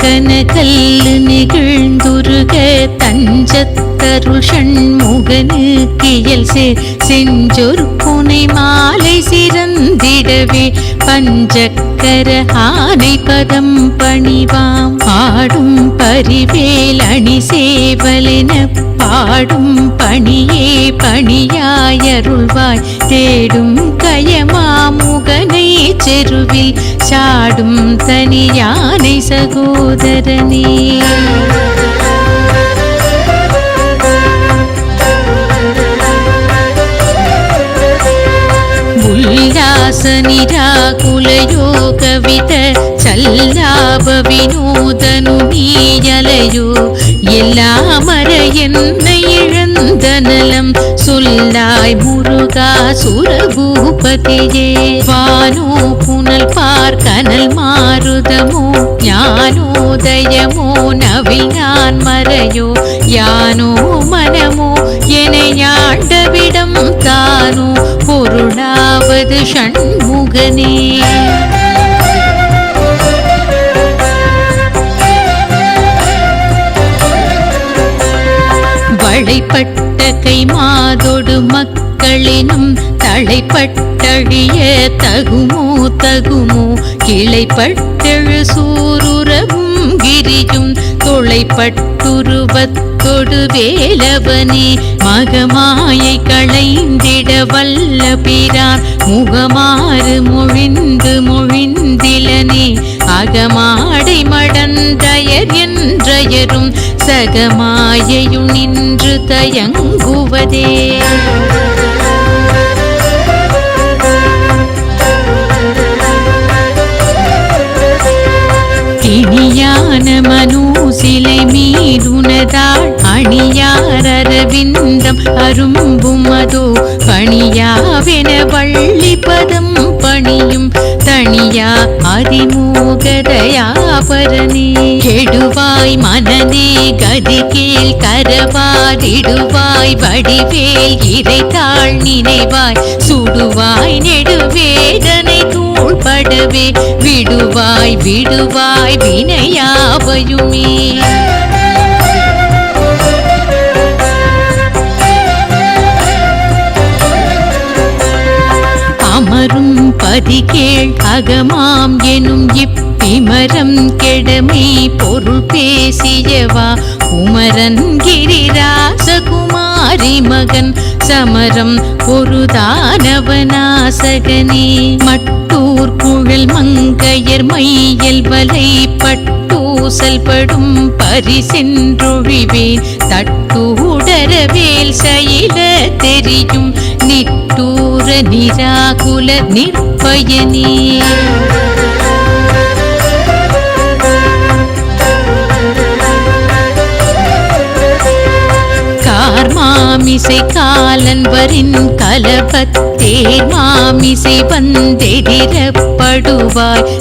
கனகல்லு நெகிழ்ந்துருக தஞ்சத்தருள் ஷண்முகனுக்கியல் சேர் செஞ்சொரு புனை மாலை சிறந்திடவே பஞ்சக்கர ஆனை பதம் பணிவாம் ஆடும் பரிவேல் அணி சேவலென பாடும் பணியே பணியாயருள்வாய் தேடும் கயமாமுகனை செருவில் சாடும் தனியானை சகோதரனே உல்லாச நிராகுலயோகவித சல்லாப வினோதனு நீயலையோ எல்லாமர என்னை இழந்த நலம் சொல்லாய் முருகா சுரபூபதியே வானோ புனல் பார் கனல் மாருதமோ ஞானோதயமோ நவில் நான் மறையோ யானோ மனமோ எனையாண்டவிடம் தானோ பொருளாவது ஷண்முகனே வளைப்பட்ட கை மாதொடு மக்களினும் தலைப்பட்டழிய தகுமோ தகுமோ கிளைப்பட்டெழு சூருரவும் கிரியும் தொலைப்பட்டுருவத்தொடு வேலவனே மகமாயை களைந்திட வல்ல பிரான் முகமாறு மொழிந்து மொழிந்திலனே அகமாடை மடந்தயர் என்றயரும் சகமாயையும் நின்று தயங்குவதே இனியான மனு சிலை மீதுனதாள் அணியார் அரவிந்தம் அரும்பும் அதோ பணியாவென வள்ளி பதம் பணியும் தனியா அதிமோகதயாபரணி கெடுவாய் மனநே கதி கேள் கரவாதிடுவாய் வடிவேல் இறைத்தாள் நினைவாய் சுடுவாய் நெடுவேதனை தூள்படவே விடுவாய் விடுவாய் வினையாவையுமே அமரும் பதிகேள் அகமாம் எனும் இப்பிமரம் கெடமே பொருள் பேசியவா குமரன் கிரிராசகுமாரி மகன் சமரம் பொருதானவனாசகனே மட்டூர் குழல் மங்கையர் மையல் வலை பட்டூசல் படும் பரிசென்றொழிவேன் தட்டூடரவேல் சயில தெரியும் நிட்டூர நிராகுல நிற்பயனே மாமிசை காலன் வரின் கலபத்தேர் மாமிசை வந்தெதிரப்படுவாய்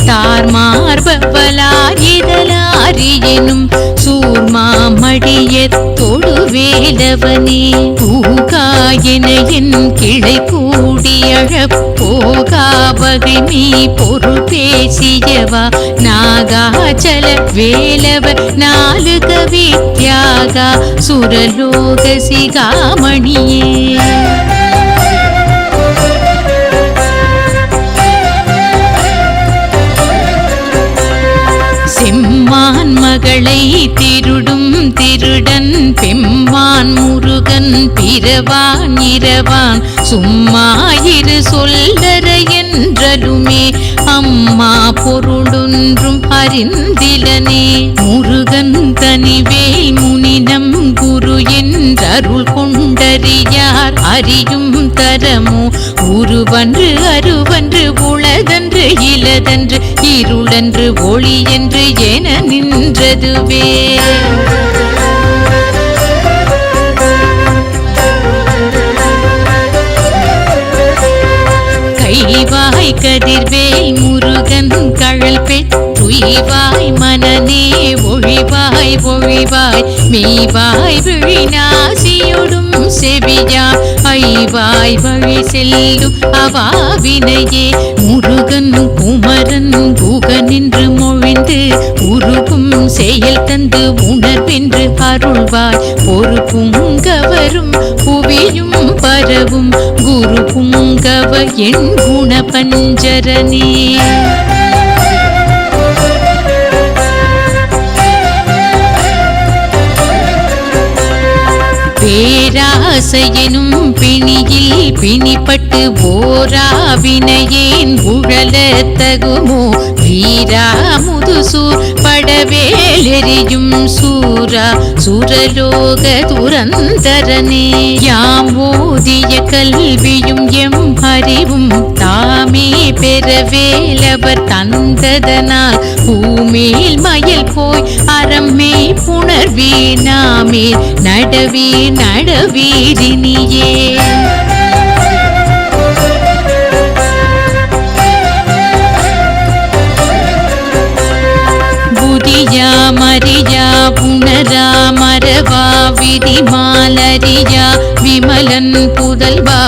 தார் மார்பவலார் இதழாரியெனும் சூர்மாமடியத்தொடு வேலவனே பூகாயென என் கிளை கூடியழப் போகாவகை மீ பொருள் பேசியவா நாகாச்சல வேலவ நாலு கவி தியாகா சுரலோக சிகாமணியே செம்மான் மகளை திருடும் திருடன் பெம்மான் முருகன் பிறவான் இரவான் சும்மாயிரு சொல்லற என்றலுமே அம்மா பொருளொன்றும் அறிந்திலனே முருகன் தனிவேல் முனினம் குரு என்றருள் கொண்டறியார் அறியும் தரமோ உருவன்று அருவன்று உளதன்று இலதன்று இருளன்று ஒளி என்று என நின்றதுவே கைவாய் கதிர்வேல் முருகன் கழல் பெற்று உய்வாய் மனநே ஒழிவாய் ஒழிவாய் மெய்வாய் விழிநாசியொடும் செவியா ஐவாய் வழி செல்லும் அவாவினையே முருகன் குமரன் குகனின்று மொழிந்து உருகும் செயல் தந்து உணர்வென்று அருள்வாய் ஒரு புங்கவரும் புவியும் பரவும் குரு புங்கவ என் குண பஞ்சரனே பேராசையெனும் பிணியில் பிணிப்பட்டு ஓராவினையேன் உழல தகுமோ வீரா முதுசூர் படவேலெறியும் சூரா சுரலோக துரந்தரனே யாம் ஓதிய கல்வியும் எம் அறிவும் தாமே பெறவேலவர் தந்ததனால் பூமேல் மயல் போய் அறமே புணர்வீனாமே நடவே நடவீரினியே புதியா மரியா புனரா மரவா விதிமாலரியா விமலன் புதல்வா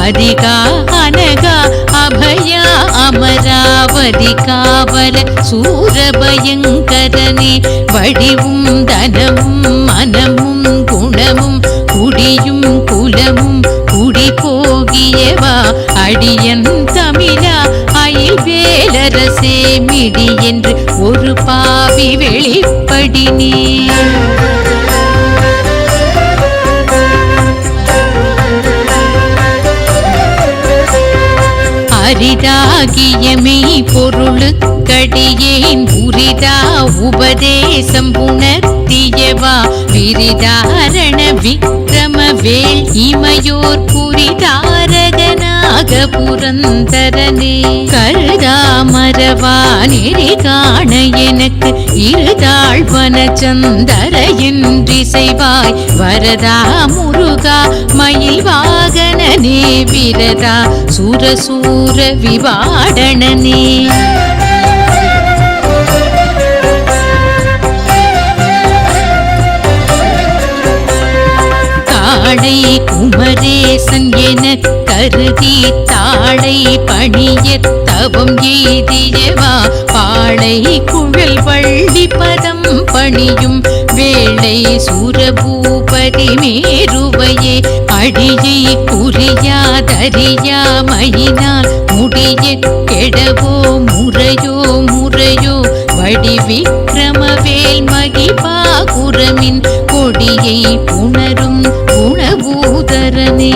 அதிகா அனகா அபயா அமராவதி காவல சூரபயங்கரனே வடிவும் தனமும் மனமும் குணமும் குடியும் குலமும் குடி போகியவா அடியன் தமிழா அயில் வேலரசே மிடி என்று ஒரு பாவி வெளிப்படினே அரிதாகிய மெய் பொருளுக்கடியேன் உரிதா உபதேசம் புணர்த்தியவா விரிதாரண விக்ரம வேல் இமையோர் புரிதாரகனாக புரந்தரனே கருதா மரவா நெறி காண எனக்கு இருதாழ்வன சந்தர என்று செய்வாய் வரதா முருகா மயில் வாகனனே விரதா சுரசூர விவாடனனே காளை குமரேசன் என கருதி தாளை பணிய தவம் எய்தியவா பாளை குழல் வள்ளி பதம் பணியும் வேளை சூரபூபதி மேருவையே அடியை குறியாதறியா மயினால் முடிய கெடவோ முறையோ முறையோ வடி விக்ரமவேல் மகிபாகுரமின் கொடியை புணரும் குணபூதரனே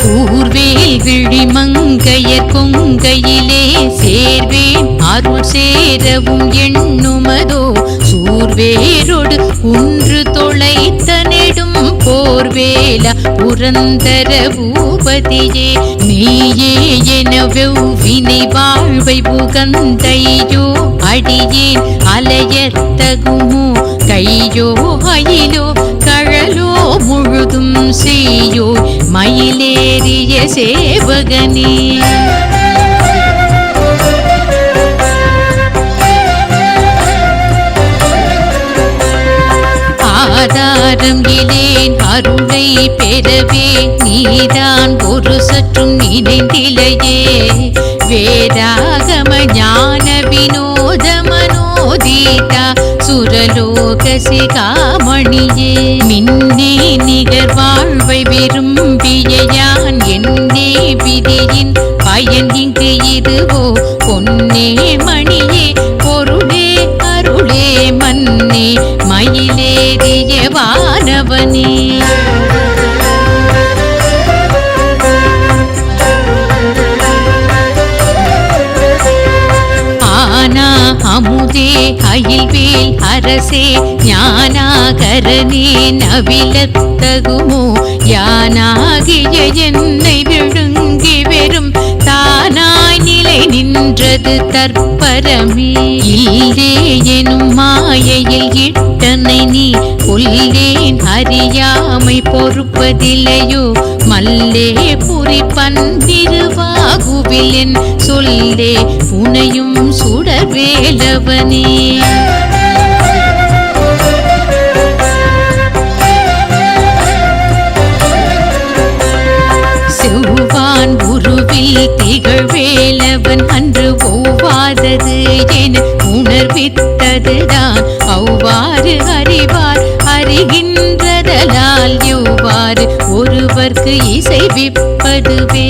கூர்வேல் விழிமங்கையர் கொங்கையிலே சேர்வேன் அருள் சேரவும் எண்ணுமதோ சூர்வேரோடு குன்று தொலைத்த நெடும் போர்வேல புரந்தர பூபதியே நீயே என வெவ்வினை வாழ்வை புகந்தையோ அடியேன் அலையத்தகுமோ கையோ அயிலோ கழலோ முழுதும் செய்யோ மயிலேறிய சேவகனே ஆதாரம் இலேன் அருளை பெறவே நீதான் ஒரு சற்றும் நினைந்திலையே வேதாகம ஞான வினோத மனோதீதா சுரலோக சிகாமணியே மின்னே நிகர் வாழ்வை விரும்பிய யான் என்னே விதியின் பயன் இங்கு இதுவோ பொன்னே மணியே பொருளே அருளே மன்னே மயிலேறிய வானவனே ஆனா அமுதே அயில்வேல் அரசே ஞானாகரனே நவிலத்தகுமோ யானாகிய என்னை விழுங்கி வெறும் தானாய் நிலை நின்ற என்பது தற்பரமே. இல்லே எனும் மாயையில் இட்டனை நீ கொல்லேன் அறியாமை பொறுப்பதில்லையோ. மல்லே புரி பன்னிருவாகுவில் என் சொல்லே புனையும் சுடர்வேலவனே. செவ்வான் உருவில் திகழ்வேலவன் அன்று ஒவ்வாதது என உணர்வித்ததுதான் அவ்வாறு அறிவார் அறிகின்றதலால் எவ்வாறு ஒருவர்க்கு இசைவிப்பதுவே.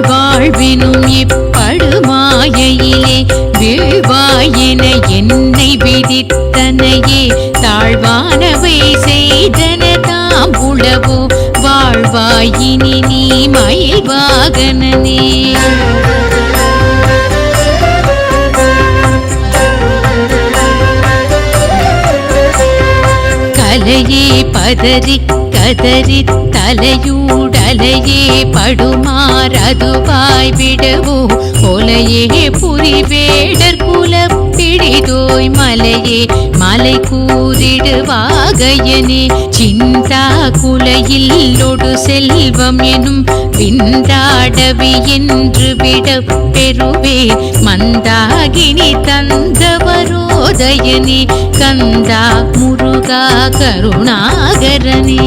வாழ்வினும் இப்படுமாயையிலே வீழ்வாயென என்னை விதித்தனையே. தாழ்வானவை செய்தன தாம் உளவோ வாழ்வாயினி நீ மயில் வாகனனே. கலையே பதறி கதறி தலையூடலையே படுமாறதுவாய் விடவோ. கொலையே புரிவேடர் குல பிடிதோய் மலையே மலை கூறிடுவாகையனே. சிந்தா குலையில்லொடு செல்வம் எனும் விந்தாடவி என்று விட பெறுவே. மந்தாகினி தந்தவரோதயனே கந்தா முருகா கருணாகரனே.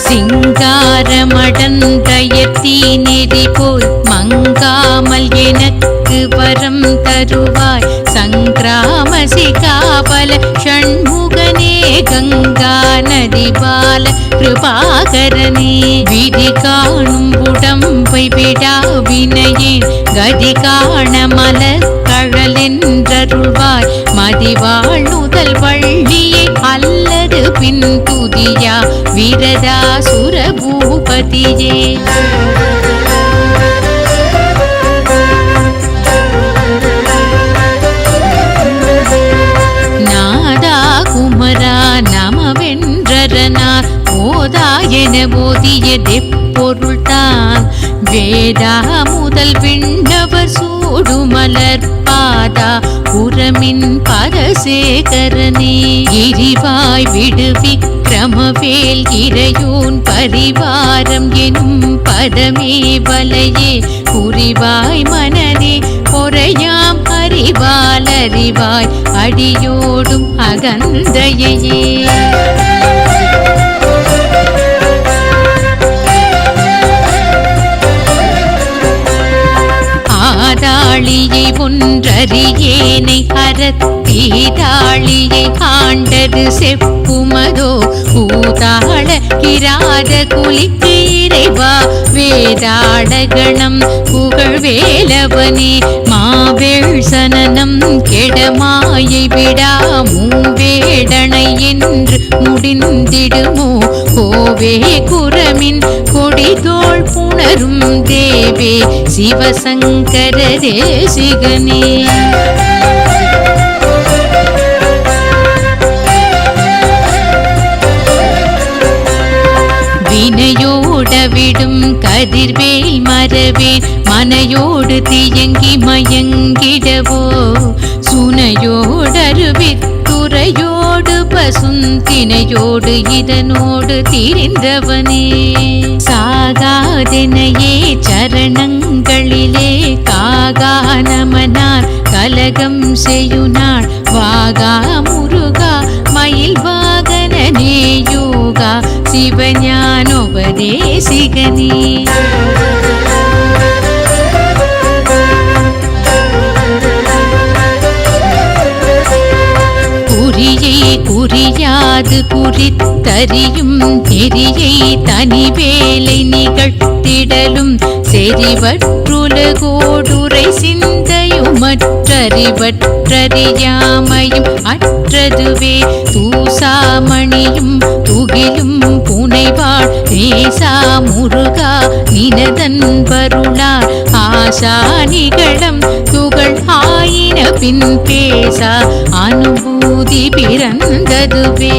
சிங்காரமடந்தயத்தி நெறி போல் மங்காமல் எனக்கு வரம் தருவாய். சங்கிராம சிகாபல ஷண்முகனே கங்கா நதி பால கிருபாகரனே. விதி காணும் உடம்பை விடா வினையேன் கதி காண மலர் கழலென்றருள்வாய். மதிவாழ் நுதல் வள்ளியை அல்லது பின் துதியா விரதா சுரபூபதியே. நாதா குமரா நமவென்றரனார் ஓதா என போதிய தெப்பொருள்தான். வேதா முதல் விண்ணவர் சூடுமலர் பாதா புறமின் பரசேகரனே. எரிவாய் விடுவி கிரமவேல் இறையோன் பரிவாரம் எனும் பதமே வலையே. புரிவாய் மனதே பொறையாம் அறிவால் அறிவாய் அடியோடும் அகந்தையே. ஆதாளியை ஒன்றறியேனை அறத்தீதாளியை ஆண்டது செப்புமதோ. பூதாள கிராத குலிக்கு இறைவா வேதாளகணம் புகழ்வேலவனே. மாவேள் சனனம் கெடமாயை விடா மூவேடனை என்று முடிந்திடுமோ. கோவே குரமின் கொடிதோள் புணரும் தேவே சிவசங்கர தேசிகனே. வினையோடவிடும் கதிர்வேல் மரவேன் மனையோடு தியங்கி மயங்கிடவோ. சுனையோடருவித்துறையோடு பசுந்தினையோடு இதனோடு திரிந்தவனே. சாகாதெனையே சரணங்களிலே காகா நமனார் கலகம் செய்யுநாள். வாகா முருகா மயில் வாகனனே யோகா சிவஞானோபதேசிகனே. குறியை குறியாது குறித்தறியும் நெறியை தனிவேலை நிகழ்த்திடலும். செறிவற்றுலகோடுரை சிந்தையுமற்றறிவற்றறியாமையும் அற்றதுவே. தூசாமணியும் துகிலும் புனைவாள் நேசா முருகா நினதன் வருளார். ஆசா நிகழம் துகள் ஆயின பின் பேசா அனுபூதி பிறந்ததுவே.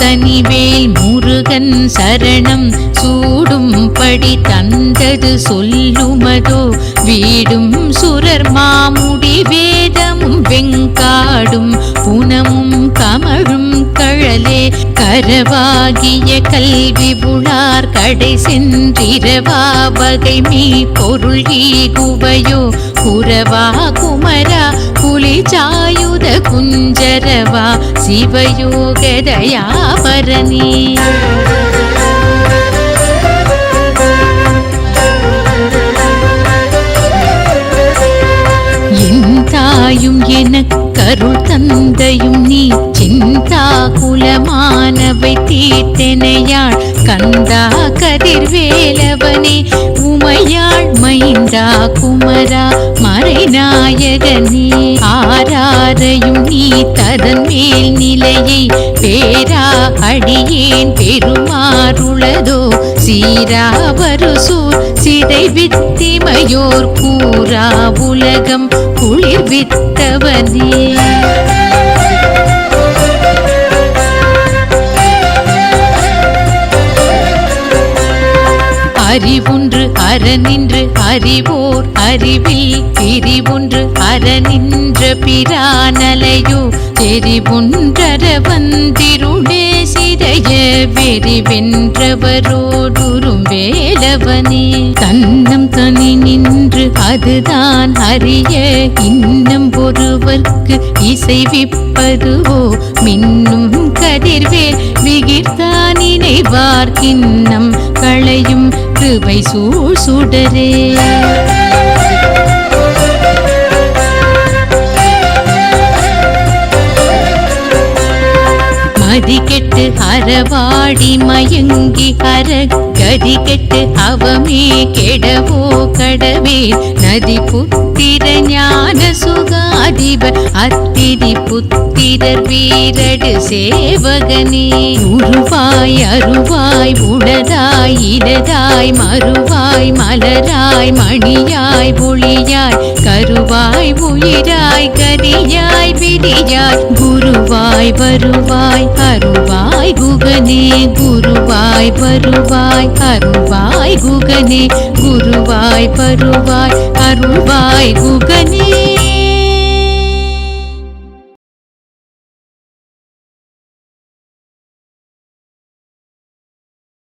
தனிவேல் முருகன் சரணம் சூடும்படி தந்தது சொல்லுமதோ வீடும் சுரர் மாமுடி வேதமும் வெங்காடும் புனமும் கமழும் கழலே கரவாகிய கல்வி புலார் கடை சென்றிரவா வகை மீ பொருள் ஈகுவையோ குரவா குமரா புலி சாயுத குஞ்சரவா சிவயோகதயாபரணி தாயும் எனக்கருள் தந்தையும் நீ சிந்தா குலமானவை தீர்த்தெனையாள் கந்தா கதிர்வேலவனே உமையாள் மைந்தா குமரா மறைநாயகனே ஆராரையும் நீ ததன் மேல் நிலையை பேரா அடியேன் பெருமாறுளதோ சீராவருசூர் சிதை வித்திமையோர் கூறா உலகம் குளிர் வித்தவனே அறிவொன்று அறநின்று அறிவோர் அறிவில் பிரிவொன்று அறநின்ற பிரானலையோ தெரிவொன்றர வந்திருளே சிதைய வெறிவென்றவரோடுறும் வேலவனே தன்னம் தனி நின்று அதுதான் அறிய இன்னும் ஒருவர்க்கு இசைவிப்பதுவோ மின்னும் கதிர்வேல் விகிர்தான் நினைவார்க்கின்னம் களையும் கிருபை சூழ் சுடரே மதி கெட்டு அறவாடி மயங்கி அற கதி கெட்டு அவமே கெடவோ கடவே நதி புத்திர ஞான சுகாதிப அத்திரி புத்திரர் வீரடு சேவகனே உருவாய் அருவாய் உளதாய் இடதாய் மறுவாய் மலராய் மணியாய் ஒளியாய் கருவாய் உயிராய் கதியாய் விதியாய் குருவாய் வருவாய் அருவாய் குகனே குருவாய் வருவாய் அருவாய் குகனே குருவாய் வருவாய் அருவாய் குகனே